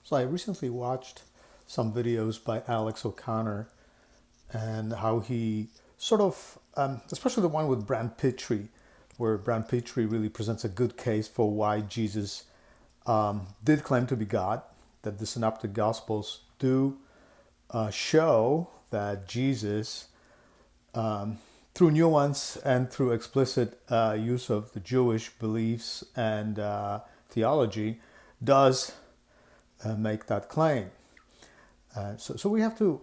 So I recently watched some videos by Alex O'Connor and how he sort of, especially the one with Brand Pitre, where Brand Pitre really presents a good case for why Jesus did claim to be God, that the Synoptic Gospels do show that Jesus, through nuance and through explicit use of the Jewish beliefs and theology, does make that claim. So we have to,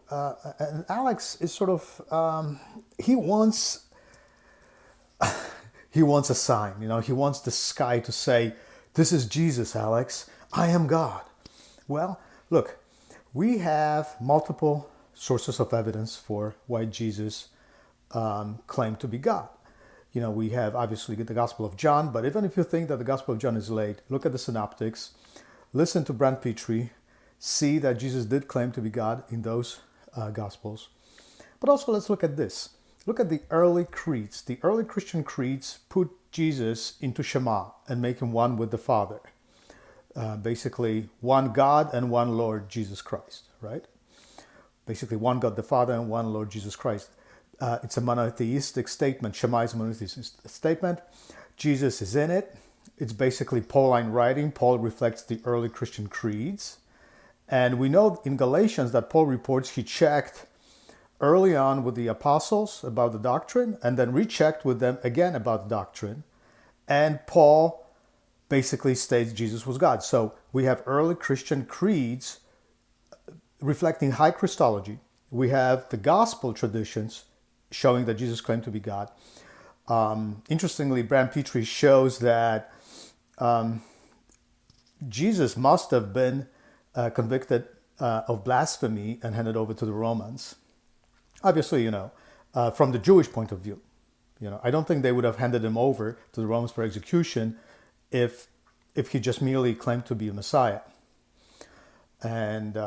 and Alex is sort of, he wants a sign, he wants the sky to say, this is Jesus, Alex, I am God. Well, look, we have multiple sources of evidence for why Jesus claimed to be God. We have obviously the Gospel of John, but even if you think that the Gospel of John is late, look at the synoptics, listen to Brand Pitre, see that Jesus did claim to be God in those Gospels. But also let's look at this. Look at the early creeds. The early Christian creeds put Jesus into Shema and make him one with the Father. Basically, one God and one Lord Jesus Christ, right? Basically, one God the Father and one Lord Jesus Christ. It's a monotheistic statement. Shema is a monotheistic statement. Jesus is in it. It's basically Pauline writing. Paul reflects the early Christian creeds. And we know in Galatians that Paul reports he checked early on with the apostles about the doctrine and then rechecked with them again about the doctrine. And Paul basically states Jesus was God. So we have early Christian creeds reflecting high Christology. We have the gospel traditions showing that Jesus claimed to be God. Interestingly, Brand Pitre shows that Jesus must have been convicted of blasphemy and handed over to the Romans. Obviously, from the Jewish point of view, I don't think they would have handed him over to the Romans for execution if he just merely claimed to be a Messiah. And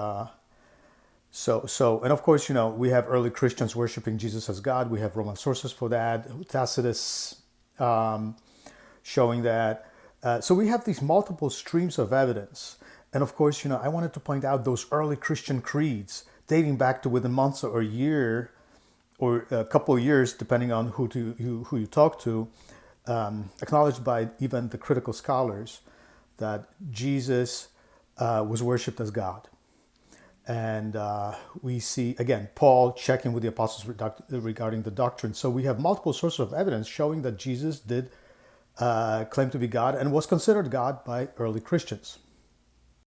and of course, we have early Christians worshiping Jesus as God. We have Roman sources for that. Tacitus showing that. So we have these multiple streams of evidence. And of course, I wanted to point out those early Christian creeds dating back to within months or a year or a couple of years, depending on who you talk to, acknowledged by even the critical scholars that Jesus was worshipped as God. And we see, again, Paul checking with the apostles regarding the doctrine. So we have multiple sources of evidence showing that Jesus did claim to be God and was considered God by early Christians.